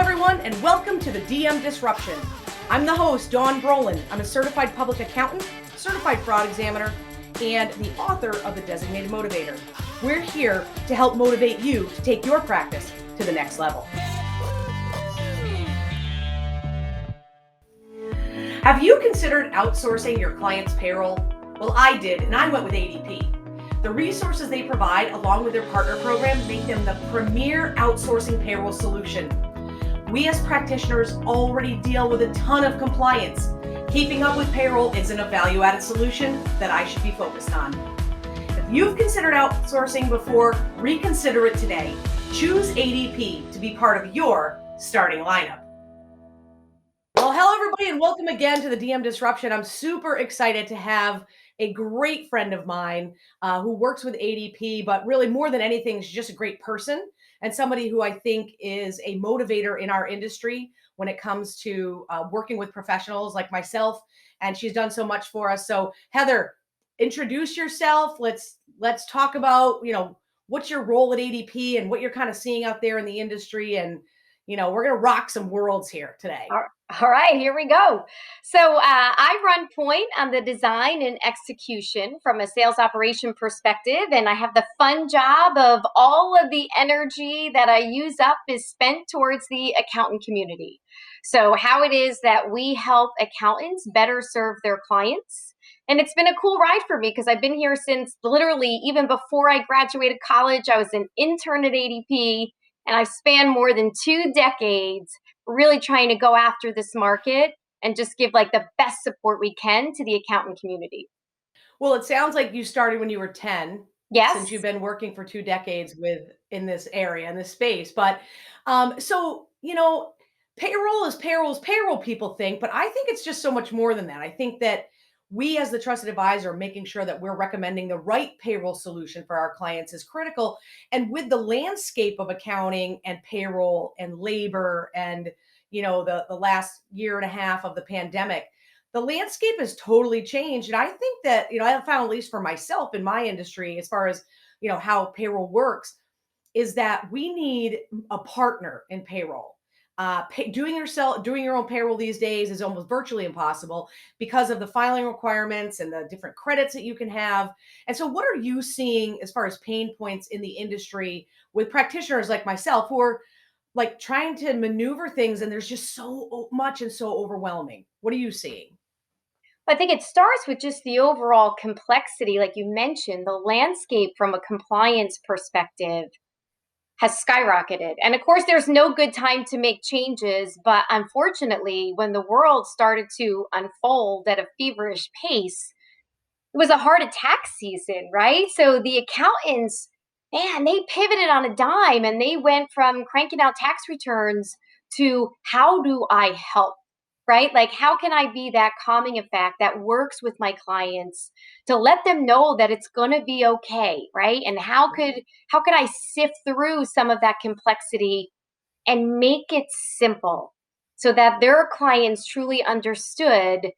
everyone, and welcome to the DM Disruption. I'm the host, Dawn Brolin. I'm a certified public accountant, certified fraud examiner, and the author of The Designated Motivator. We're here to help motivate you to take your practice to the next level. Have you considered outsourcing your client's payroll? Well, I did, and I went with ADP. The resources they provide, along with their partner program, make them the premier outsourcing payroll solution. We as practitioners already deal with a ton of compliance. Keeping up with payroll isn't a value-added solution that I should be focused on. If you've considered outsourcing before, reconsider it today. Choose ADP to be part of your starting lineup. Well, hello everybody, and welcome again to the DM Disruption. I'm super excited to have a great friend of mine who works with ADP, but really more than anything, she's just a great person and somebody who I think is a motivator in our industry when it comes to working with professionals like myself. And she's done so much for us. So Heather, introduce yourself. Let's talk about, what's your role at ADP and what you're kind of seeing out there in the industry. And, we're going to rock some worlds here today. All right, here we go. So I run Point on the design and execution from a sales operation perspective, and I have the fun job of all of the energy that I use up is spent towards the accountant community. So how it is that we help accountants better serve their clients. And it's been a cool ride for me because I've been here since literally even before I graduated college. I was an intern at ADP, and I've spanned more than 2 decades really trying to go after this market and just give like the best support we can to the accountant community. Well, it sounds like you started when you were 10. Yes. Since you've been working for 2 decades in this area, in this space. But payroll is payroll, people think, but I think it's just so much more than that. I think that we as the trusted advisor making sure that we're recommending the right payroll solution for our clients is critical. And with the landscape of accounting and payroll and labor and, the last year and a half of the pandemic, the landscape has totally changed. And I think that, I found, at least for myself in my industry, as far as, how payroll works, is that we need a partner in payroll. Doing your own payroll these days is almost virtually impossible because of the filing requirements and the different credits that you can have. And so what are you seeing as far as pain points in the industry with practitioners like myself who are like trying to maneuver things and there's just so much and so overwhelming? What are you seeing? I think it starts with just the overall complexity, like you mentioned, the landscape from a compliance perspective has skyrocketed. And of course, there's no good time to make changes. But unfortunately, when the world started to unfold at a feverish pace, it was a heart attack season, right? So the accountants, man, they pivoted on a dime and they went from cranking out tax returns to how do I help? Right? Like, how can I be that calming effect that works with my clients to let them know that it's going to be okay, right? And how could I sift through some of that complexity and make it simple so that their clients truly understood,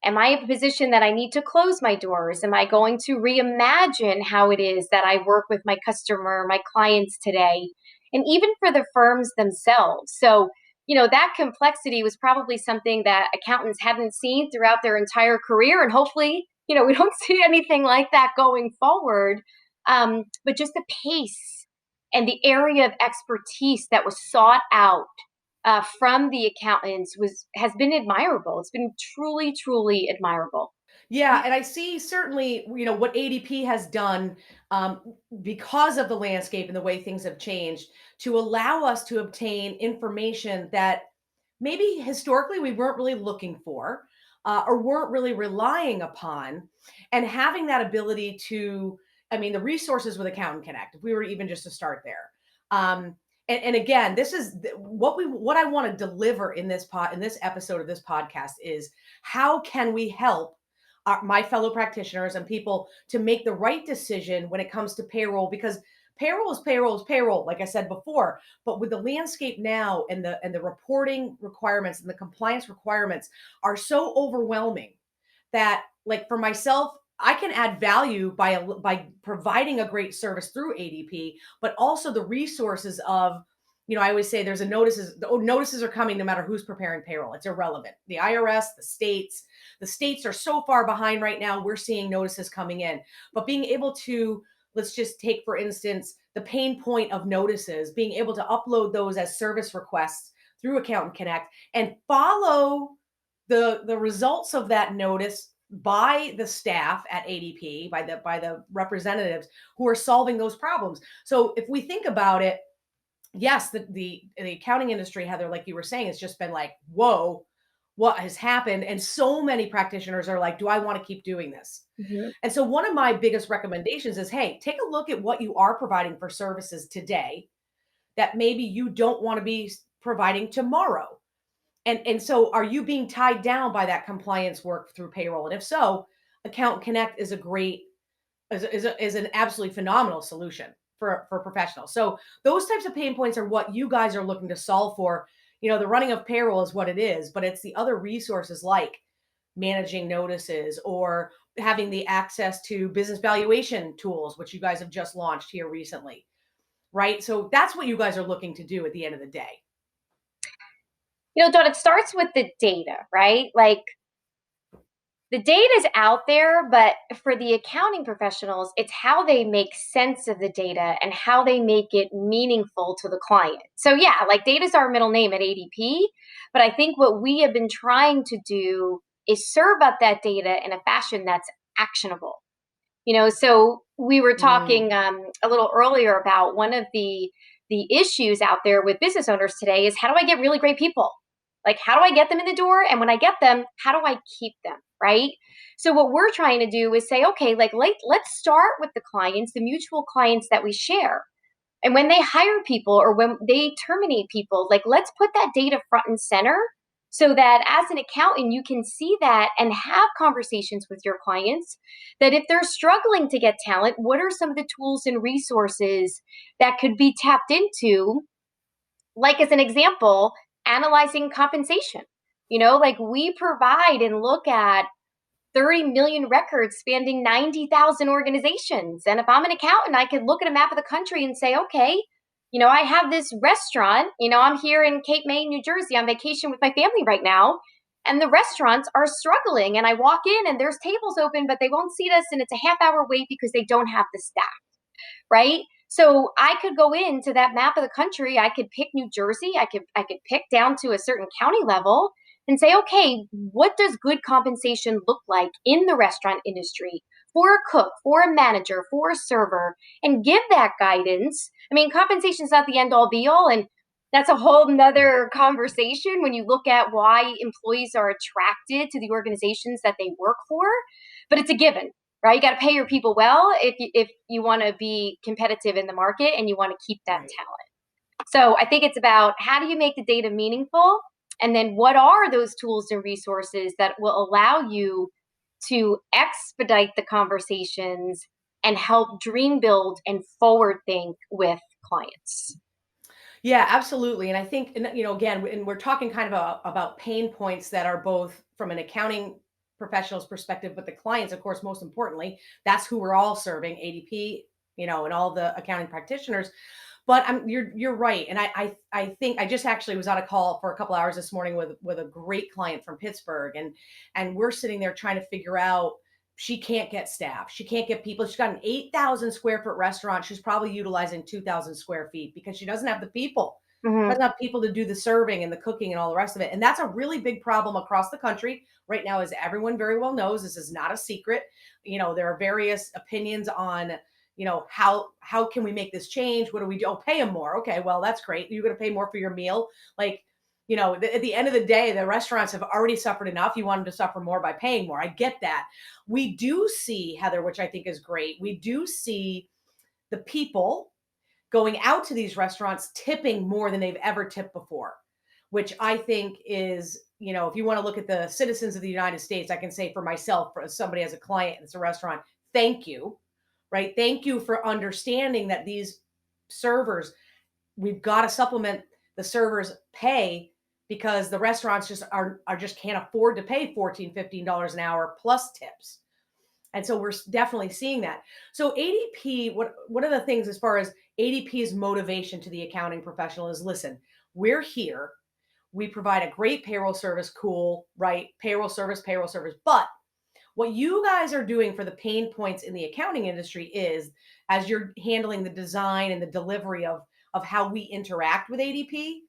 am I in a position that I need to close my doors? Am I going to reimagine how it is that I work with my customer, my clients today? And even for the firms themselves. So that complexity was probably something that accountants hadn't seen throughout their entire career. And hopefully, we don't see anything like that going forward. But just the pace and the area of expertise that was sought out from the accountants has been admirable. It's been truly, truly admirable. Yeah, and I see certainly, what ADP has done because of the landscape and the way things have changed to allow us to obtain information that maybe historically we weren't really looking for or weren't really relying upon. And having that ability to, the resources with Accountant Connect, if we were even just to start there. And again, this is what I want to deliver in this episode of this podcast is how can we help my fellow practitioners and people to make the right decision when it comes to payroll, because payroll is payroll, like I said before. But with the landscape now and the reporting requirements and the compliance requirements are so overwhelming that, like, for myself, I can add value by providing a great service through ADP, but also the resources of I always say there's a notices are coming no matter who's preparing payroll. It's irrelevant. The IRS, the states are so far behind right now. We're seeing notices coming in, but being able to, let's just take, for instance, the pain point of notices, being able to upload those as service requests through Accountant Connect and follow the results of that notice by the staff at ADP, by the representatives who are solving those problems. So if we think about it, yes, the accounting industry, Heather, like you were saying, has just been like, whoa, what has happened? And so many practitioners are like, do I want to keep doing this? Mhm. And so one of my biggest recommendations is, hey, take a look at what you are providing for services today that maybe you don't want to be providing tomorrow. And so are you being tied down by that compliance work through payroll? And if so, Account Connect is a great is an absolutely phenomenal solution for professionals. So those types of pain points are what you guys are looking to solve for. The running of payroll is what it is, but it's the other resources like managing notices or having the access to business valuation tools, which you guys have just launched here recently, right? So that's what you guys are looking to do at the end of the day. Dawn, it starts with the data, right? Like the data is out there, but for the accounting professionals, it's how they make sense of the data and how they make it meaningful to the client. So, yeah, like data is our middle name at ADP, but I think what we have been trying to do is serve up that data in a fashion that's actionable. So we were Mm, talking a little earlier about one of the issues out there with business owners today is how do I get really great people? Like, how do I get them in the door? And when I get them, how do I keep them? Right. So, what we're trying to do is say, okay, like, let's start with the clients, the mutual clients that we share. And when they hire people or when they terminate people, like, let's put that data front and center so that as an accountant, you can see that and have conversations with your clients that if they're struggling to get talent, what are some of the tools and resources that could be tapped into? Like, as an example, analyzing compensation. Like we provide and look at 30 million records spanning 90,000 organizations. And if I'm an accountant, I could look at a map of the country and say, okay, I have this restaurant, I'm here in Cape May, New Jersey on vacation with my family right now. And the restaurants are struggling. And I walk in and there's tables open, but they won't seat us. And it's a half-hour wait because they don't have the staff, right? So I could go into that map of the country. I could pick New Jersey. I could pick down to a certain county level and say, okay, what does good compensation look like in the restaurant industry for a cook, for a manager, for a server, and give that guidance. I mean, compensation is not the end all be all, and that's a whole nother conversation when you look at why employees are attracted to the organizations that they work for, but it's a given, right? You got to pay your people well if you want to be competitive in the market and you want to keep that right. talent. So I think it's about how do you make the data meaningful, and then what are those tools and resources that will allow you to expedite the conversations and help dream build and forward think with clients. Yeah, absolutely. And I think, and again, and we're talking kind of about pain points that are both from an accounting professional's perspective, but the clients, of course, most importantly, that's who we're all serving, ADP, and all the accounting practitioners. But you're right, and I think I just actually was on a call for a couple hours this morning with a great client from Pittsburgh, and we're sitting there trying to figure out. She can't get staff. She can't get people. She's got an 8,000 square foot restaurant. She's probably utilizing 2,000 square feet because she doesn't have the people. She Mm-hmm. doesn't have people to do the serving and the cooking and all the rest of it. And that's a really big problem across the country right now, as everyone very well knows. This is not a secret. There are various opinions on how can we make this change? What do we do? Oh, pay them more. Okay, well, that's great. You're going to pay more for your meal. Like, at the end of the day, the restaurants have already suffered enough. You want them to suffer more by paying more. I get that. We do see, Heather, which I think is great. We do see the people going out to these restaurants tipping more than they've ever tipped before, which I think is, if you want to look at the citizens of the United States, I can say for myself, for somebody as a client, it's a restaurant, thank you, right? Thank you for understanding that these servers, we've got to supplement the servers' pay because the restaurants just just can't afford to pay $14, $15 an hour plus tips. And so we're definitely seeing that. So ADP, what are the things as far as ADP's motivation to the accounting professional is, listen, we're here. We provide a great payroll service, cool, right? Payroll service. But what you guys are doing for the pain points in the accounting industry is, as you're handling the design and the delivery of how we interact with ADP,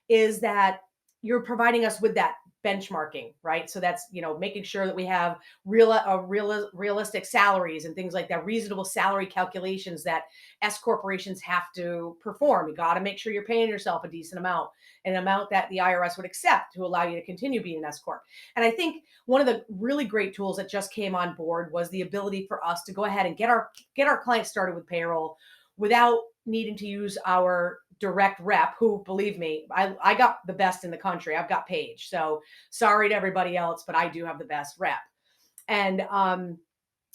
is that you're providing us with that benchmarking, right? So that's, making sure that we have realistic salaries and things like that, reasonable salary calculations that S corporations have to perform. You got to make sure you're paying yourself a decent amount, an amount that the IRS would accept to allow you to continue being an S corp. And I think one of the really great tools that just came on board was the ability for us to go ahead and get our clients started with payroll without needing to use our direct rep, who, believe me, I got the best in the country. I've got Paige. So sorry to everybody else, but I do have the best rep. And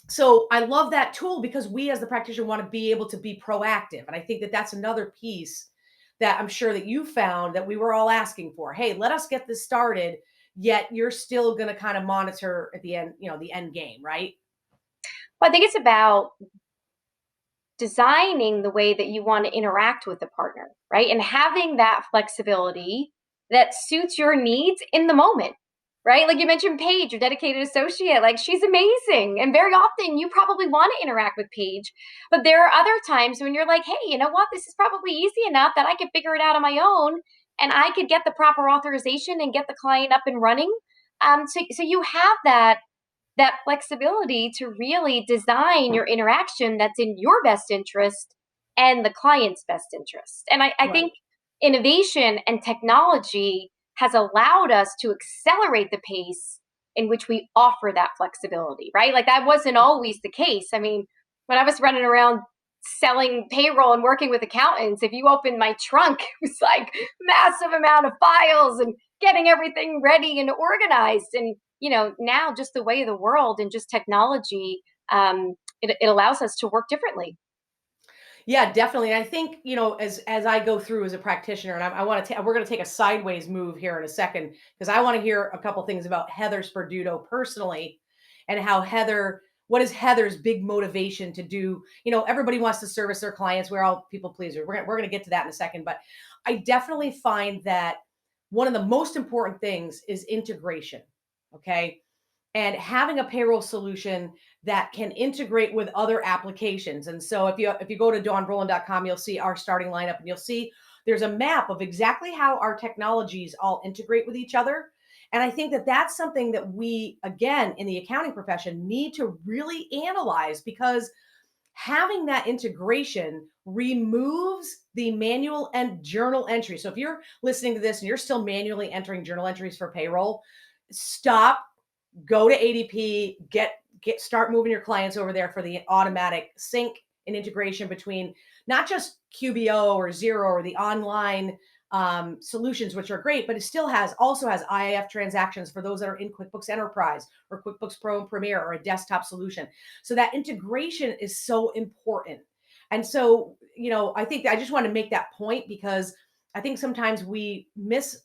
so I love that tool because we as the practitioner want to be able to be proactive. And I think that that's another piece that I'm sure that you found that we were all asking for. Hey, let us get this started, yet you're still going to kind of monitor at the end, the end game, right? Well, I think it's about designing the way that you want to interact with the partner, right? And having that flexibility that suits your needs in the moment, right? Like you mentioned Paige, your dedicated associate, like she's amazing. And very often you probably want to interact with Paige, but there are other times when you're like, hey, you know what? This is probably easy enough that I could figure it out on my own and I could get the proper authorization and get the client up and running. So you have that flexibility to really design your interaction that's in your best interest and the client's best interest. And I Right. think innovation and technology has allowed us to accelerate the pace in which we offer that flexibility, right? Like that wasn't always the case. I mean, when I was running around selling payroll and working with accountants, if you opened my trunk, it was like massive amount of files and getting everything ready and organized. And now just the way of the world and just technology, it allows us to work differently. Yeah, definitely. I think, as I go through as a practitioner, and I want to, we're going to take a sideways move here in a second because I want to hear a couple things about Heather Sperduto personally, and how what is Heather's big motivation to do? Everybody wants to service their clients. We're all people pleasers. We're going to get to that in a second, but I definitely find that one of the most important things is integration. Okay, and having a payroll solution that can integrate with other applications. And so if you go to dawnbrolin.com, you'll see our starting lineup, and you'll see there's a map of exactly how our technologies all integrate with each other. And I think that that's something that we, again, in the accounting profession, need to really analyze, because having that integration removes the manual and journal entry. So if you're listening to this and you're still manually entering journal entries for payroll, stop, go to ADP, start moving your clients over there for the automatic sync and integration between not just QBO or Zero or the online solutions, which are great, but it still also has IIF transactions for those that are in QuickBooks Enterprise or QuickBooks Pro and Premier or a desktop solution. So that integration is so important. And so, I think I just want to make that point because I think sometimes we miss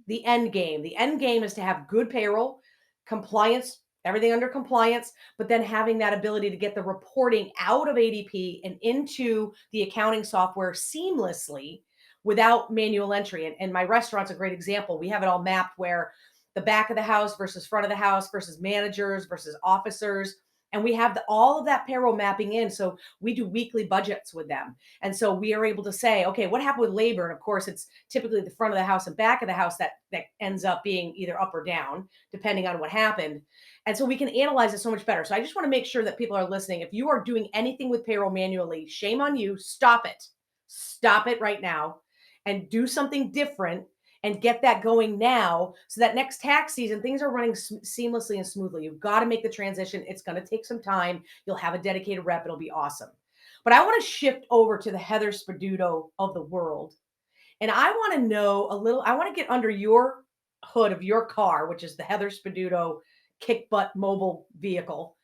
the end game. The end game is to have good payroll, compliance, everything under compliance, but then having that ability to get the reporting out of ADP and into the accounting software seamlessly without manual entry. And my restaurant's a great example. We have it all mapped where the back of the house versus front of the house versus managers versus officers. And we have all of that payroll mapping in. So we do weekly budgets with them. And so we are able to say, okay, what happened with labor? And of course, it's typically the front of the house and back of the house that ends up being either up or down, depending on what happened. And so we can analyze it so much better. So I just want to make sure that people are listening. If you are doing anything with payroll manually, shame on you. Stop it. Stop it right now and do something different and get that going now, so that next tax season, things are running seamlessly and smoothly. You've got to make the transition. It's going to take some time. You'll have a dedicated rep. It'll be awesome. But I want to shift over to the Heather Sperduto of the world. And I want to know I want to get under your hood of your car, which is the Heather Sperduto kick butt mobile vehicle.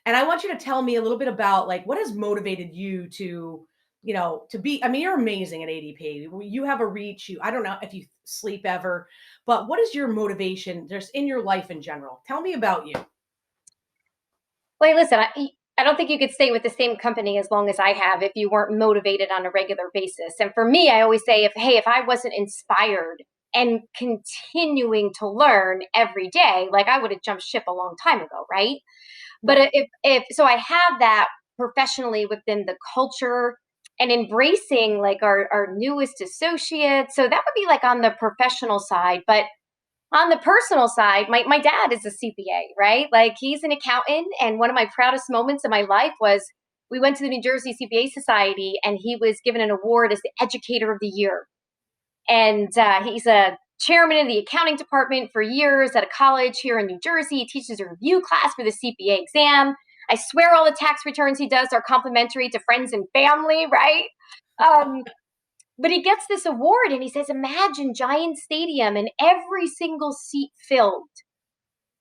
And I want you to tell me a little bit about, like, what has motivated you to, to be, I mean, you're amazing at ADP. You have a reach. I don't know if you sleep ever, but what is your motivation just in your life in general? Tell me about you. Like, listen, I don't think you could stay with the same company as long as I have if you weren't motivated on a regular basis. And for me, I always say, if I wasn't inspired and continuing to learn every day, like I would have jumped ship a long time ago, right? But Right. if so, I have that professionally within the culture and embracing like our newest associates. So that would be like on the professional side. But on the personal side, my dad is a CPA, right? Like he's an accountant. And one of my proudest moments in my life was we went to the New Jersey CPA Society and he was given an award as the Educator of the Year. And he's a chairman of the accounting department for years at a college here in New Jersey. He teaches a review class for the CPA exam. I swear all the tax returns he does are complimentary to friends and family, right? Um, but he gets this award and he says, imagine Giant Stadium and every single seat filled.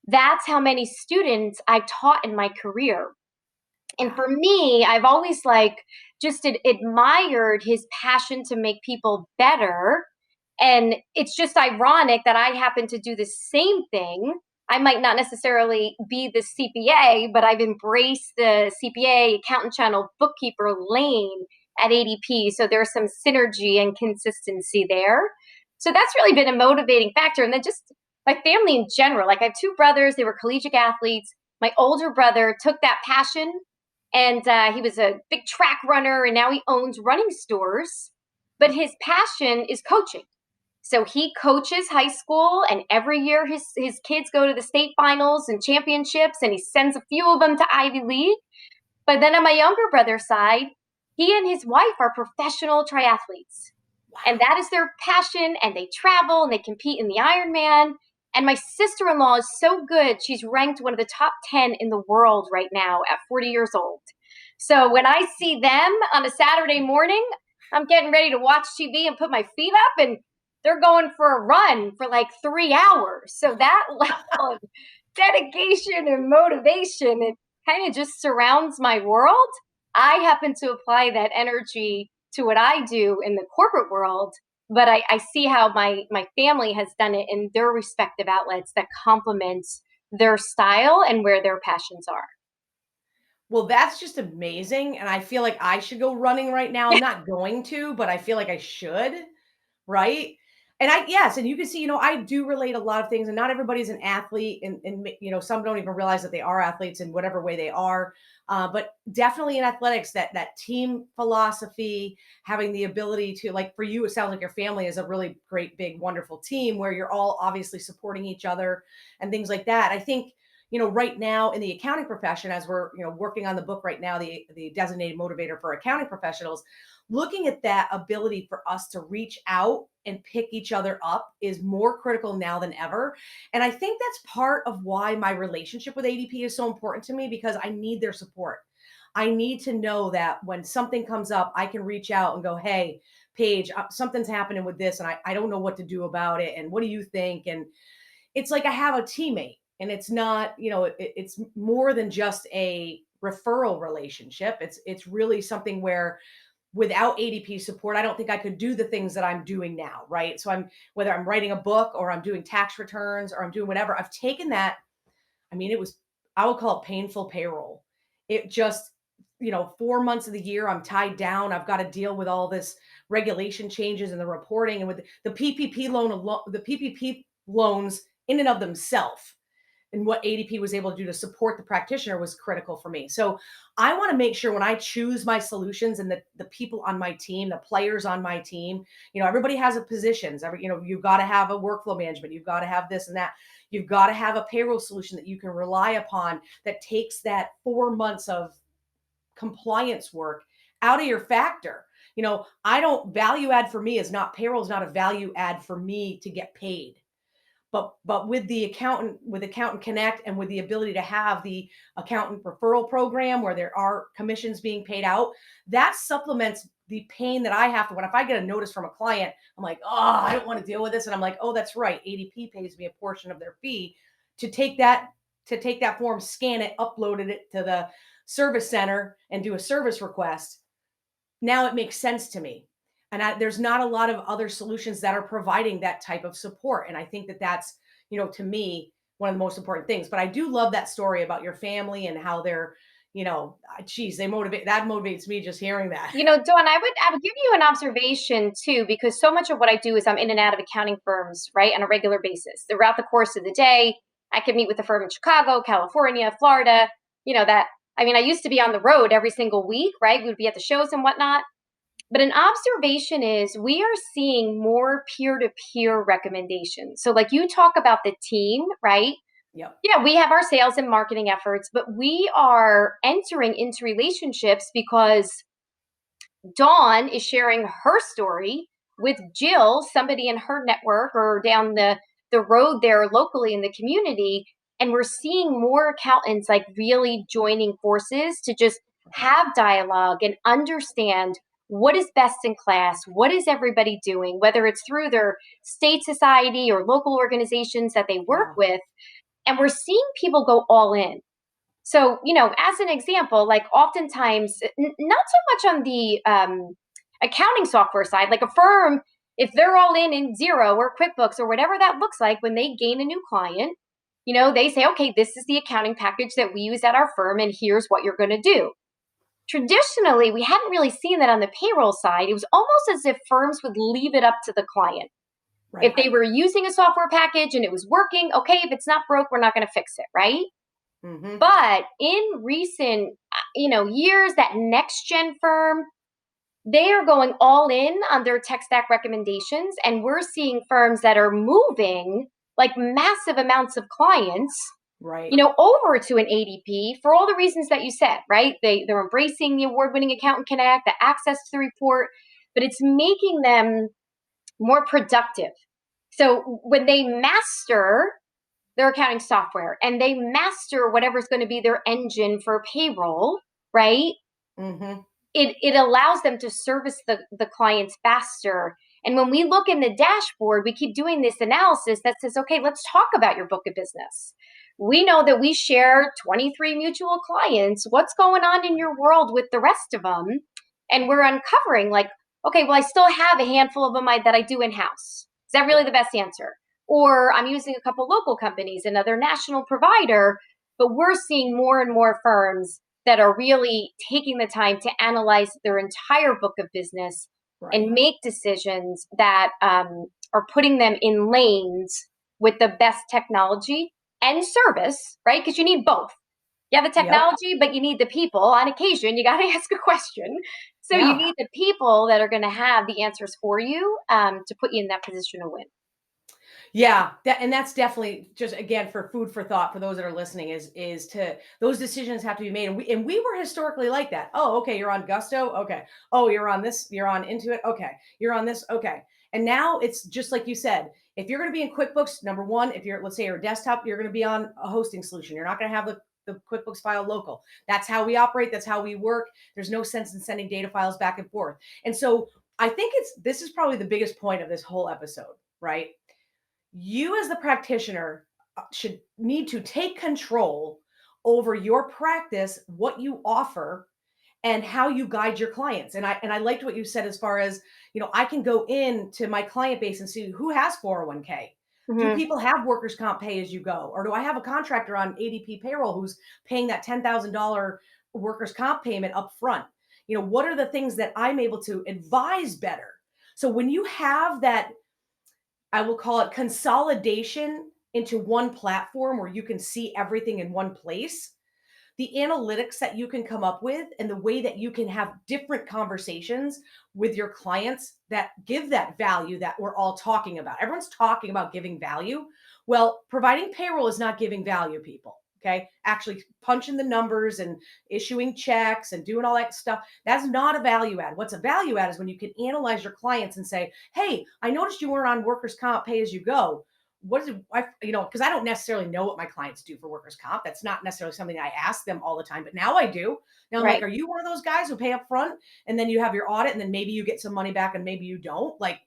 That's how many students I've taught in my career. And for Wow. me, I've always like just admired his passion to make people better. And it's just ironic that I happen to do the same thing. I might not necessarily be the CPA, but I've embraced the CPA, accountant channel, bookkeeper lane at ADP. So there's some synergy and consistency there. So that's really been a motivating factor. And then just my family in general. Like I have two brothers, they were collegiate athletes. My older brother took that passion and he was a big track runner and now he owns running stores. But his passion is coaching. So he coaches high school, and every year his kids go to the state finals and championships, and he sends a few of them to Ivy League. But then on my younger brother's side, he and his wife are professional triathletes. And Wow. that is their passion, and they travel and they compete in the Ironman. And my sister in law is so good. She's ranked one of the top 10 in the world right now at 40 years old. So when I see them on a Saturday morning, I'm getting ready to watch TV and put my feet up, and they're going for a run for like 3 hours. So that level of dedication and motivation, it kind of just surrounds my world. I happen to apply that energy to what I do in the corporate world, but I see how my family has done it in their respective outlets that complement their style and where their passions are. Well, that's just amazing. And I feel like I should go running right now. I'm not going to, but I feel like I should. Right? And yes, and you can see, I do relate a lot of things, and not everybody's an athlete, and some don't even realize that they are athletes in whatever way they are. But definitely in athletics, that team philosophy, having the ability to, like, for you, it sounds like your family is a really great, big, wonderful team where you're all obviously supporting each other and things like that. I think, right now in the accounting profession, as we're, working on the book right now, the designated motivator for accounting professionals, looking at that ability for us to reach out and pick each other up is more critical now than ever. And I think that's part of why my relationship with ADP is so important to me, because I need their support. I need to know that when something comes up, I can reach out and go, hey, Paige, something's happening with this, and I don't know what to do about it. And what do you think? And it's like I have a teammate, and it's not, it's more than just a referral relationship. It's really something where without ADP support, I don't think I could do the things that I'm doing now, right? So whether I'm writing a book or I'm doing tax returns or I'm doing whatever, I've taken that. I mean, I would call it painful payroll. It just, 4 months of the year, I'm tied down. I've got to deal with all this regulation changes and the reporting, and with the PPP the PPP loans in and of themselves, and what ADP was able to do to support the practitioner was critical for me. So I want to make sure when I choose my solutions, and the people on my team, the players on my team, everybody has a positions. You've got to have a workflow management. You've got to have this and that. You've got to have a payroll solution that you can rely upon that takes that 4 months of compliance work out of your factor. I don't value add for me is not payroll is not a value add for me to get paid. But with the accountant, with Accountant Connect, and with the ability to have the accountant referral program where there are commissions being paid out, that supplements the pain that I have to, when if I get a notice from a client, I'm like, oh, I don't want to deal with this. And I'm like, oh, that's right. ADP pays me a portion of their fee to take that form, scan it, uploaded it to the service center and do a service request. Now it makes sense to me. And there's not a lot of other solutions that are providing that type of support. And I think that that's, to me, one of the most important things. But I do love that story about your family and how they're, Geez, that motivates me just hearing that. Dawn, I would give you an observation too, because so much of what I do is I'm in and out of accounting firms, right, on a regular basis. Throughout the course of the day, I could meet with a firm in Chicago, California, Florida. I used to be on the road every single week, right? We'd be at the shows and whatnot. But an observation is we are seeing more peer-to-peer recommendations. So, like you talk about the team, right? Yep. Yeah, we have our sales and marketing efforts, but we are entering into relationships because Dawn is sharing her story with Jill, somebody in her network or down the road there locally in the community. And we're seeing more accountants like really joining forces to just have dialogue and understand what is best in class, what is everybody doing, whether it's through their state society or local organizations that they work Yeah. with. And we're seeing people go all in. So, as an example, like oftentimes, not so much on the accounting software side, like a firm, if they're all in Xero or QuickBooks or whatever that looks like, when they gain a new client, they say, okay, this is the accounting package that we use at our firm, and here's what you're going to do. Traditionally, we hadn't really seen that on the payroll side. It was almost as if firms would leave it up to the client. Right. If they were using a software package and it was working, okay, if it's not broke, we're not going to fix it, right? Mm-hmm. But in recent, years, that next gen firm, they are going all in on their tech stack recommendations, and we're seeing firms that are moving like massive amounts of clients, right, over to an ADP for all the reasons that you said, right? They're embracing the award-winning Accountant Connect, the access to the report, but it's making them more productive. So when they master their accounting software and they master whatever's going to be their engine for payroll, right? Mm-hmm. It allows them to service the clients faster. And when we look in the dashboard, we keep doing this analysis that says, okay, let's talk about your book of business. We know that we share 23 mutual clients. What's going on in your world with the rest of them? And we're uncovering like, okay, well, I still have a handful of them that I do in-house. Is that really the best answer? Or I'm using a couple local companies, another national provider, but we're seeing more and more firms that are really taking the time to analyze their entire book of business right, and make decisions that are putting them in lanes with the best technology and service, right? Because you need both. You have the technology, yep. but you need the people. On occasion, you got to ask a question. So you Yeah. need the people that are going to have the answers for you to put you in that position to win. Yeah, and that's definitely just again for food for thought for those that are listening is to those decisions have to be made, and we were historically like that. Oh, okay, you're on Gusto, okay. Oh, you're on this, you're on Intuit, okay. You're on this, okay. And now it's just like you said. If you're going to be in QuickBooks, number one, if you're let's say you're a desktop, you're going to be on a hosting solution. You're not going to have the QuickBooks file local. That's how we operate. That's how we work. There's no sense in sending data files back and forth. And so I think this is probably the biggest point of this whole episode, right? You as the practitioner should need to take control over your practice, what you offer, and how you guide your clients. And I liked what you said as far as, I can go into my client base and see who has 401k. Do Mm-hmm. people have workers' comp pay as you go? Or do I have a contractor on ADP payroll who's paying that $10,000 workers' comp payment up front? What are the things that I'm able to advise better? So when you have that, I will call it consolidation into one platform where you can see everything in one place. The analytics that you can come up with and the way that you can have different conversations with your clients that give that value that we're all talking about. Everyone's talking about giving value. Well, providing payroll is not giving value, people. Okay. Actually punching the numbers and issuing checks and doing all that stuff. That's not a value add. What's a value add is when you can analyze your clients and say, hey, I noticed you weren't on workers' comp pay as you go. What is it? Because I don't necessarily know what my clients do for workers' comp. That's not necessarily something I ask them all the time, but now I do. Now I'm like, Right. are you one of those guys who pay up front and then you have your audit and then maybe you get some money back and maybe you don't? Like,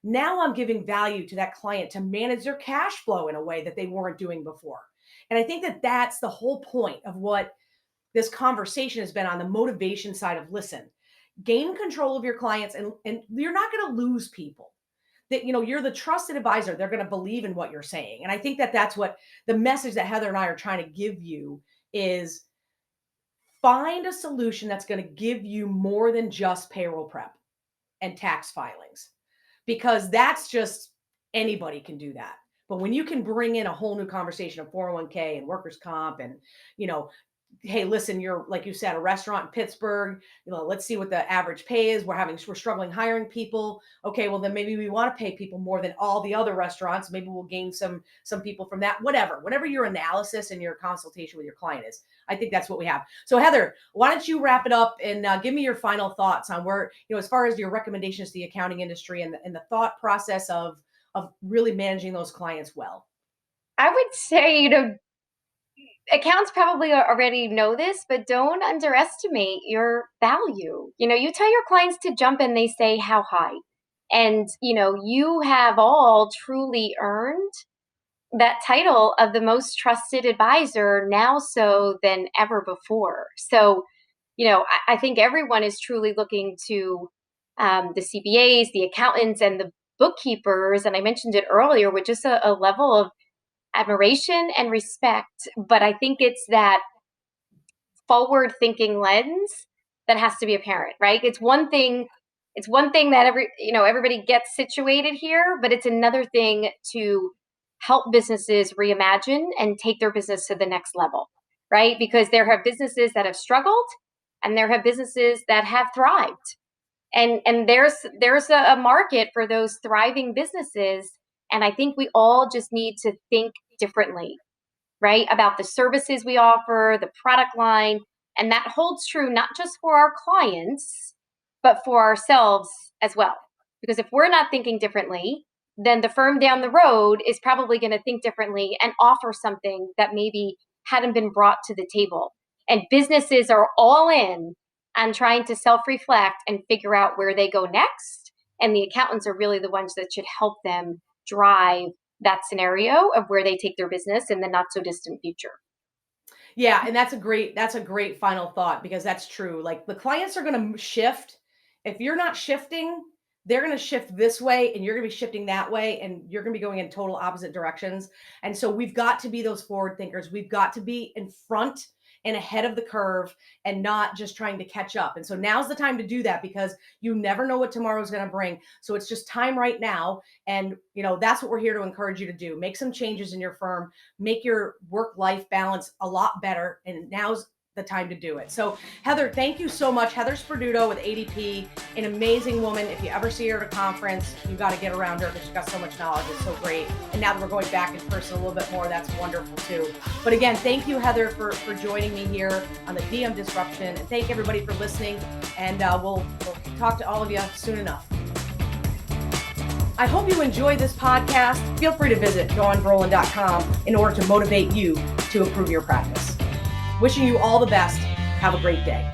now I'm giving value to that client to manage their cash flow in a way that they weren't doing before. And I think that that's the whole point of what this conversation has been on the motivation side of listen, gain control of your clients and you're not going to lose people. That you're the trusted advisor. They're going to believe in what you're saying. And I think that that's what the message that Heather and I are trying to give you is find a solution that's going to give you more than just payroll prep and tax filings, because that's just anybody can do that. But when you can bring in a whole new conversation of 401k and workers comp and, you know, hey, listen, you're, like you said, a restaurant in Pittsburgh, let's see what the average pay is. We're struggling hiring people. Okay, well then maybe we want to pay people more than all the other restaurants. Maybe we'll gain some people from that. Whatever your analysis and your consultation with your client is, I think that's what we have. So Heather, why don't you wrap it up and give me your final thoughts on where, as far as your recommendations to the accounting industry and the thought process of really managing those clients well. I would say, accounts probably already know this, but don't underestimate your value. You tell your clients to jump and they say how high. And, you have all truly earned that title of the most trusted advisor now so than ever before. So, I think everyone is truly looking to the CPAs, the accountants, and the bookkeepers. And I mentioned it earlier with just a level of admiration and respect, but I think it's that forward thinking lens that has to be apparent, right? It's one thing that everybody gets situated here, but it's another thing to help businesses reimagine and take their business to the next level, right? Because there have businesses that have struggled and there have businesses that have thrived. And there's a market for those thriving businesses. And I think we all just need to think differently, right? About the services we offer, the product line. And that holds true not just for our clients, but for ourselves as well. Because if we're not thinking differently, then the firm down the road is probably going to think differently and offer something that maybe hadn't been brought to the table. And businesses are all in on trying to self-reflect and figure out where they go next. And the accountants are really the ones that should help them drive that scenario of where they take their business in the not so distant future. Yeah, and that's a great final thought, because that's true. Like, the clients are going to shift. If you're not shifting, they're going to shift this way and you're going to be shifting that way, and you're going to be going in total opposite directions. And so we've got to be those forward thinkers. We've got to be in front and ahead of the curve and not just trying to catch up. And so now's the time to do that, because you never know what tomorrow's going to bring. So it's just time right now. And, that's what we're here to encourage you to do. Make some changes in your firm, make your work-life balance a lot better. And now's the time to do it. So Heather, thank you so much. Heather Sperduto with ADP, an amazing woman. If you ever see her at a conference, you got to get around her because she's got so much knowledge. It's so great. And now that we're going back in person a little bit more, that's wonderful too. But again, thank you, Heather, for joining me here on the DM Disruption. And thank everybody for listening. And we'll talk to all of you soon enough. I hope you enjoyed this podcast. Feel free to visit dawnbrolin.com in order to motivate you to improve your practice. Wishing you all the best. Have a great day.